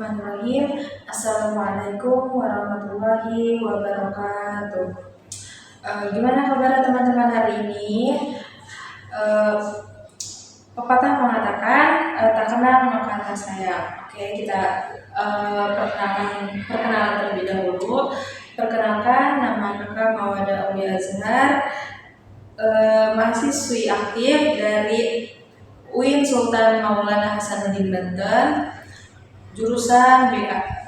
Bismillahirrahmanirrahim. Assalamualaikum warahmatullahi wabarakatuh. Gimana kabar teman-teman hari ini? Pepatah mengatakan tak kenal maka tak sayang. Oke, kita perkenalan terlebih dahulu. Perkenalkan, nama kakak Mawada Aulia Azhar, mahasiswi aktif dari UIN Sultan Maulana Hasanuddin Banten, jurusan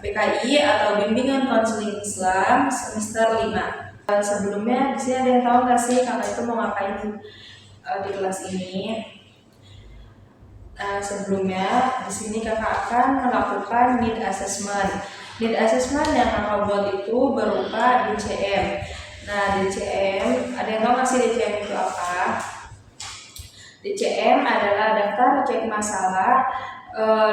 BKI atau Bimbingan Konseling Islam semester 5. Sebelumnya, di sini ada yang tahu nggak sih kakak itu mau ngapain di kelas ini? Sebelumnya, di sini kakak akan melakukan need assessment. Need assessment yang kakak buat itu berupa DCM. Nah, DCM, ada yang tahu nggak sih DCM itu apa? DCM adalah daftar cek masalah.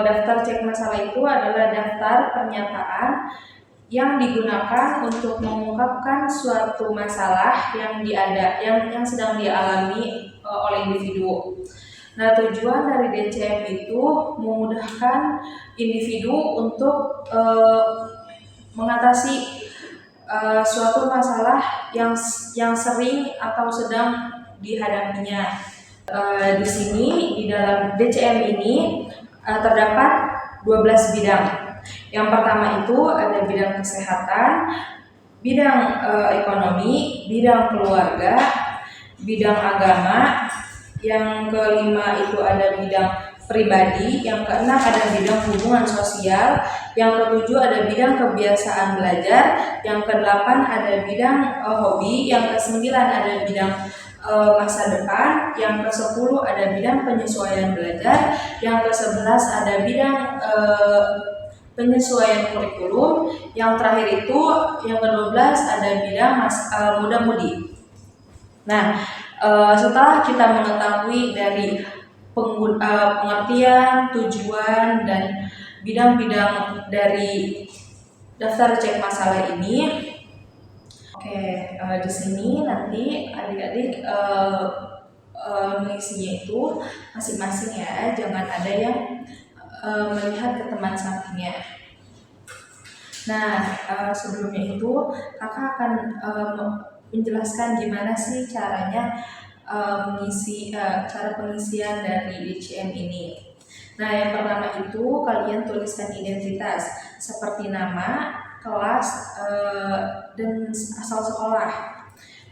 Daftar cek masalah itu adalah daftar pernyataan yang digunakan untuk mengungkapkan suatu masalah yang sedang dialami oleh individu. Nah, tujuan dari DCM itu memudahkan individu untuk mengatasi suatu masalah yang sering atau sedang dihadapinya. Di sini di dalam DCM ini terdapat 12 bidang. Yang pertama itu ada bidang kesehatan, bidang ekonomi, bidang keluarga, bidang agama. Yang kelima itu ada bidang pribadi, yang keenam ada bidang hubungan sosial, yang ketujuh ada bidang kebiasaan belajar, yang kedelapan ada bidang hobi, yang kesembilan ada bidang masa depan, yang ke-10 ada bidang penyesuaian belajar, yang ke-11 ada bidang penyesuaian kurikulum, yang terakhir itu yang ke-12 ada bidang muda-mudi. Nah, setelah kita mengetahui dari pengertian, tujuan, dan bidang-bidang dari daftar cek masalah ini, di sini nanti adik-adik mengisinya itu masing-masing ya, jangan ada yang melihat ke teman sampingnya. Nah, sebelumnya itu kakak akan menjelaskan gimana sih caranya mengisi cara pengisian dari DCM ini. Nah, yang pertama itu kalian tuliskan identitas seperti nama, kelas, dan asal sekolah.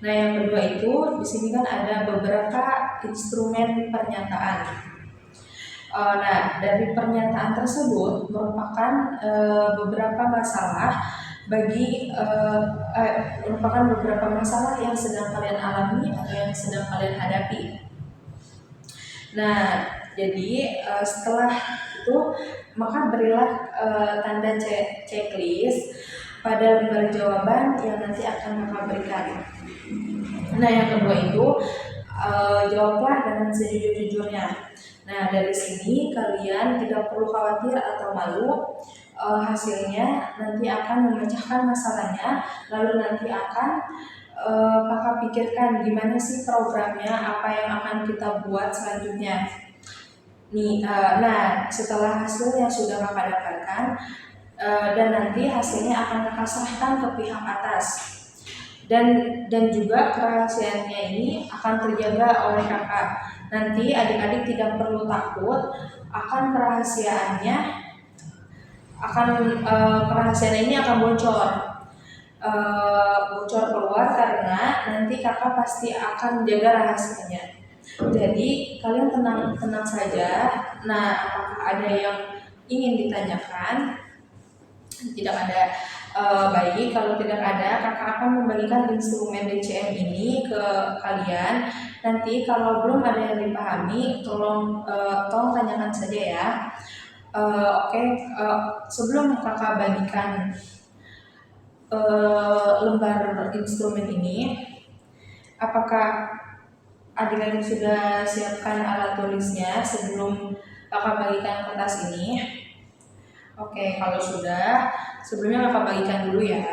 Nah, yang kedua itu di sini kan ada beberapa instrumen pernyataan. Nah, dari pernyataan tersebut merupakan beberapa masalah merupakan beberapa masalah yang sedang kalian alami atau yang sedang kalian hadapi. Nah, jadi setelah itu maka berilah tanda checklist pada lembar jawaban yang nanti akan kakak berikan. Nah, yang kedua itu jawablah dengan sejujur-jujurnya. Nah, dari sini kalian tidak perlu khawatir atau malu. Hasilnya nanti akan memecahkan masalahnya, lalu nanti akan kakak pikirkan gimana sih programnya, apa yang akan kita buat selanjutnya. Nah, setelah hasilnya sudah kakak dapatkan dan nanti hasilnya akan kakak serahkan ke pihak atas, dan juga kerahasiaannya ini akan terjaga oleh kakak. Nanti adik-adik tidak perlu takut akan kerahasiaannya ini akan bocor keluar karena nanti kakak pasti akan jaga rahasianya. Jadi kalian tenang saja. Nah, apakah ada yang ingin ditanyakan? Tidak ada. Baik, kalau tidak ada, kakak akan membagikan instrumen DCM ini ke kalian. Nanti kalau belum ada yang dipahami, tolong tanyakan saja ya. Sebelum kakak bagikan lembar instrumen ini, apakah adik-adik sudah siapkan alat tulisnya sebelum kakak bagikan kertas ini? Kalau sudah, sebelumnya kakak bagikan dulu ya.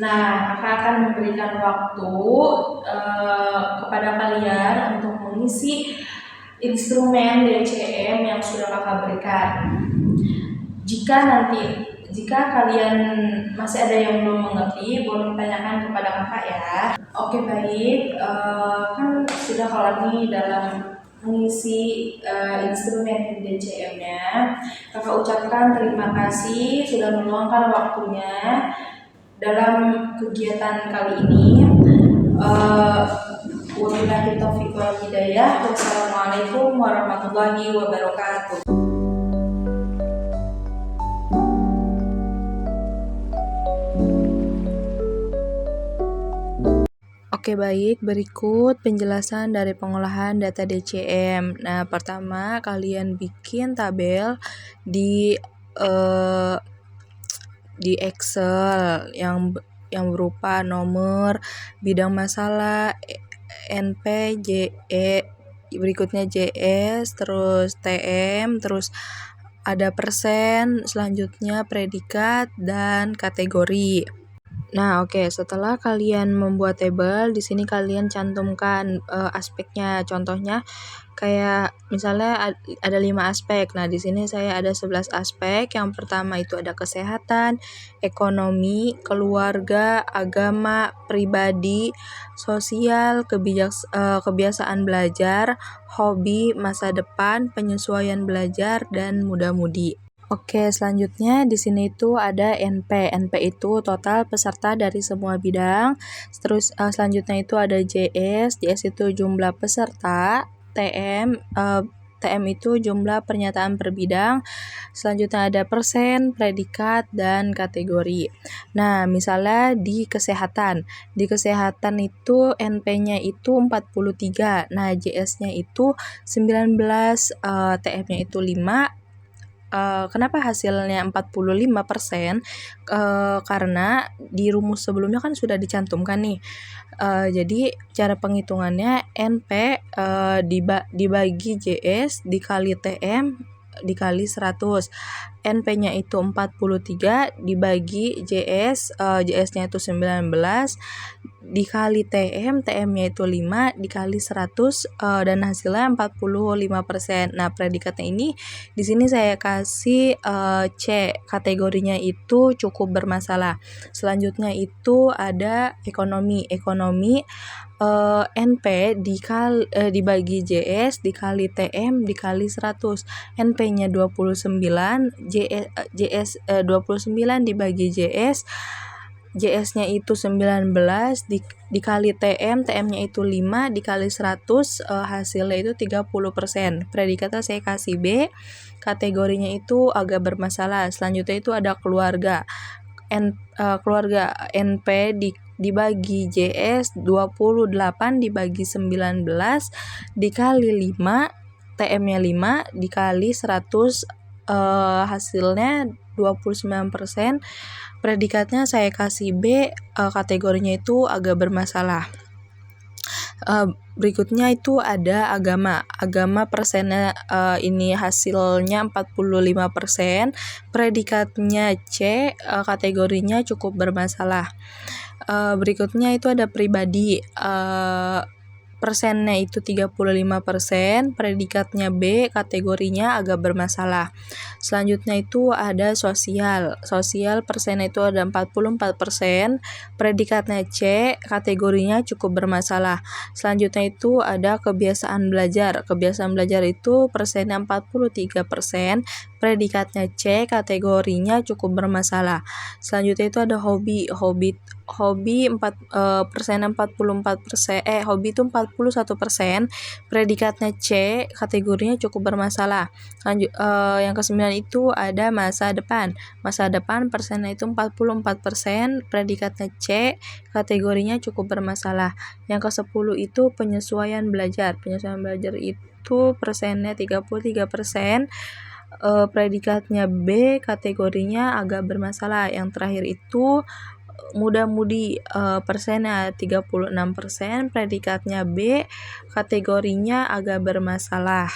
Nah, kakak akan memberikan waktu kepada kalian untuk mengisi instrumen DCM yang sudah kakak berikan. Jika kalian masih ada yang belum mengerti, boleh tanyakan kepada kakak ya. Oke baik, kan sudah kelar nih dalam mengisi instrumen DCM-nya. Kakak ucapkan terima kasih sudah meluangkan waktunya dalam kegiatan kali ini. Wabillahi taufiq wal hidayah. Wassalamualaikum warahmatullahi wabarakatuh. Oke baik, berikut penjelasan dari pengolahan data DCM. Nah, pertama kalian bikin tabel di Excel yang berupa nomor, bidang masalah, NP, JE, berikutnya JS, terus TM, terus ada persen, selanjutnya predikat dan kategori. Nah, oke, setelah kalian membuat tabel, di sini kalian cantumkan aspeknya. Contohnya kayak misalnya ada 5 aspek. Nah, di sini saya ada 11 aspek. Yang pertama itu ada kesehatan, ekonomi, keluarga, agama, pribadi, sosial, kebiasaan belajar, hobi, masa depan, penyesuaian belajar, dan muda-mudi. Oke, selanjutnya di sini itu ada NP. NP itu total peserta dari semua bidang. Terus selanjutnya itu ada JS. JS itu jumlah peserta. TM itu jumlah pernyataan per bidang. Selanjutnya ada persen, predikat, dan kategori. Nah, misalnya di kesehatan. Di kesehatan itu NP-nya itu 43. Nah, JS-nya itu 19, TM-nya itu 5. Kenapa hasilnya 45%? Karena di rumus sebelumnya kan sudah dicantumkan nih. Jadi cara penghitungannya NP dibagi JS dikali TM dikali 100. NP-nya itu 43 dibagi JS, JS-nya itu 19 dikali TM, TM-nya itu 5 dikali 100 dan hasilnya 45%. Nah, predikatnya ini di sini saya kasih C, kategorinya itu cukup bermasalah. Selanjutnya itu ada ekonomi. Ekonomi NP dibagi JS dikali TM dikali 100. NP-nya 29, JS 29 dibagi JS, JS-nya itu 19 dikali TM, TM-nya itu 5 dikali 100, hasilnya itu 30%. Predikatnya saya kasih B, kategorinya itu agak bermasalah. Selanjutnya itu ada keluarga. Keluarga NP dibagi JS 28 dibagi 19 dikali 5, TM-nya 5 dikali 100, hasilnya 29%. Predikatnya saya kasih B, kategorinya itu agak bermasalah. Berikutnya itu ada agama. Agama persennya ini hasilnya 45%. Predikatnya C, kategorinya cukup bermasalah. Berikutnya itu ada pribadi. Persennya itu 35%, predikatnya B, kategorinya agak bermasalah. Selanjutnya itu ada sosial. Sosial persennya itu ada 44%, predikatnya C, kategorinya cukup bermasalah. Selanjutnya itu ada kebiasaan belajar. Kebiasaan belajar itu persennya 43%, predikatnya C, kategorinya cukup bermasalah. Selanjutnya itu ada hobi. Hobi persennya 44%, hobi itu 41%, predikatnya C, kategorinya cukup bermasalah. Yang ke-9 itu ada masa depan. Masa depan persennya itu 44%, predikatnya C, kategorinya cukup bermasalah. Yang ke-10 itu penyesuaian belajar. Penyesuaian belajar itu persennya 33%, predikatnya B, kategorinya agak bermasalah. Yang terakhir itu muda-mudi, persennya 36%, predikatnya B, kategorinya agak bermasalah.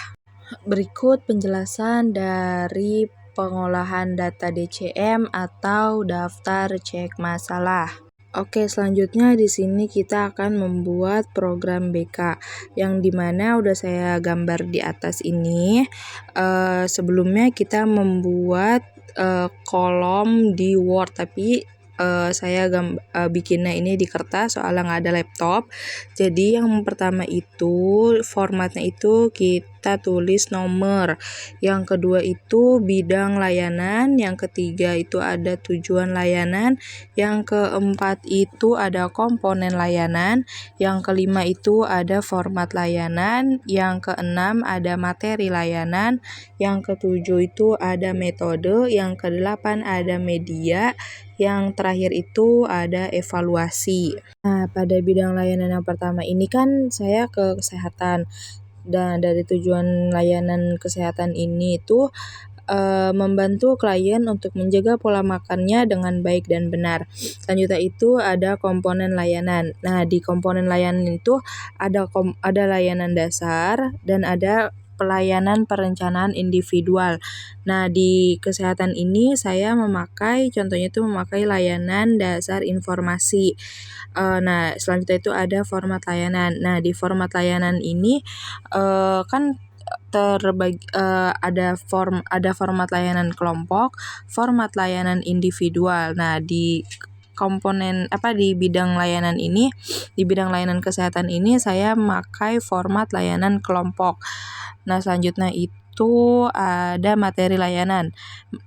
Berikut penjelasan dari pengolahan data DCM atau daftar cek masalah. Oke, selanjutnya di sini kita akan membuat program BK yang dimana udah saya gambar di atas ini. Sebelumnya kita membuat kolom di Word, tapi saya bikinnya ini di kertas soalnya nggak ada laptop. Jadi yang pertama itu formatnya itu kita tulis nomor, yang kedua itu bidang layanan, yang ketiga itu ada tujuan layanan, yang keempat itu ada komponen layanan, yang kelima itu ada format layanan, yang keenam ada materi layanan, yang ketujuh itu ada metode, yang kedelapan ada media, yang terakhir itu ada evaluasi. Nah, pada bidang layanan yang pertama ini kan saya ke kesehatan, dan dari tujuan layanan kesehatan ini itu membantu klien untuk menjaga pola makannya dengan baik dan benar. Selanjutnya itu ada komponen layanan. Nah, di komponen layanan itu ada layanan dasar dan ada pelayanan perencanaan individual. Nah, di kesehatan ini saya contohnya itu memakai layanan dasar informasi. Nah, selanjutnya itu ada format layanan. Nah, di format layanan ini kan terbagi ada format layanan kelompok, format layanan individual. Nah, di bidang layanan ini, di bidang layanan kesehatan ini saya memakai format layanan kelompok. Nah, selanjutnya itu ada materi layanan.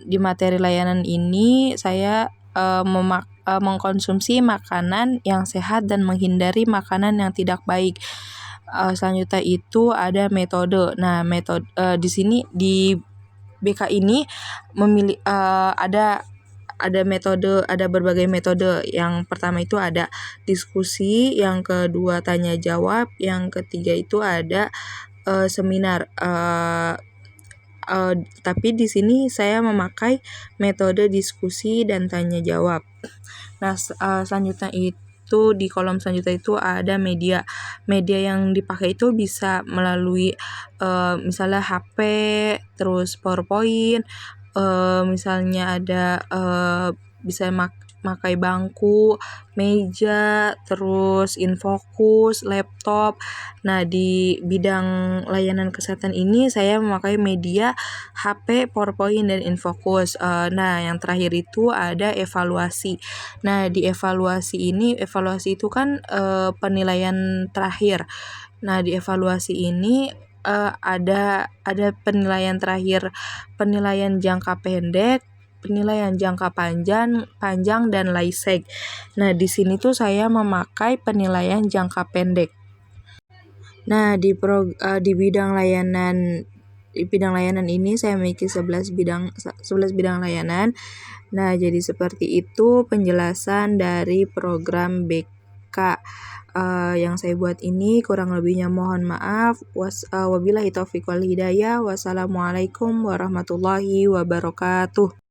Di materi layanan ini saya mengkonsumsi makanan yang sehat dan menghindari makanan yang tidak baik. Selanjutnya itu ada metode. Nah, di sini di BK ini memilih ada berbagai metode. Yang pertama itu ada diskusi, yang kedua tanya jawab, yang ketiga itu ada seminar. Tapi di sini saya memakai metode diskusi dan tanya jawab. Nah, selanjutnya itu di kolom selanjutnya itu ada media. Media yang dipakai itu bisa melalui misalnya HP, terus PowerPoint, misalnya ada bisa pakai bangku, meja, terus infocus, laptop. Nah, di bidang layanan kesehatan ini saya memakai media HP, PowerPoint, dan infocus. Nah, yang terakhir itu ada evaluasi. Nah, di evaluasi itu kan penilaian terakhir. Nah, di evaluasi ini ada penilaian terakhir, penilaian jangka pendek, penilaian jangka panjang dan LAISEG. Nah, di sini tuh saya memakai penilaian jangka pendek. Nah, di bidang layanan ini saya memiliki 11 bidang layanan. Nah, jadi seperti itu penjelasan dari program BK yang saya buat ini. Kurang lebihnya mohon maaf. Wabillahi taufiq wal hidayah. Wassalamualaikum warahmatullahi wabarakatuh.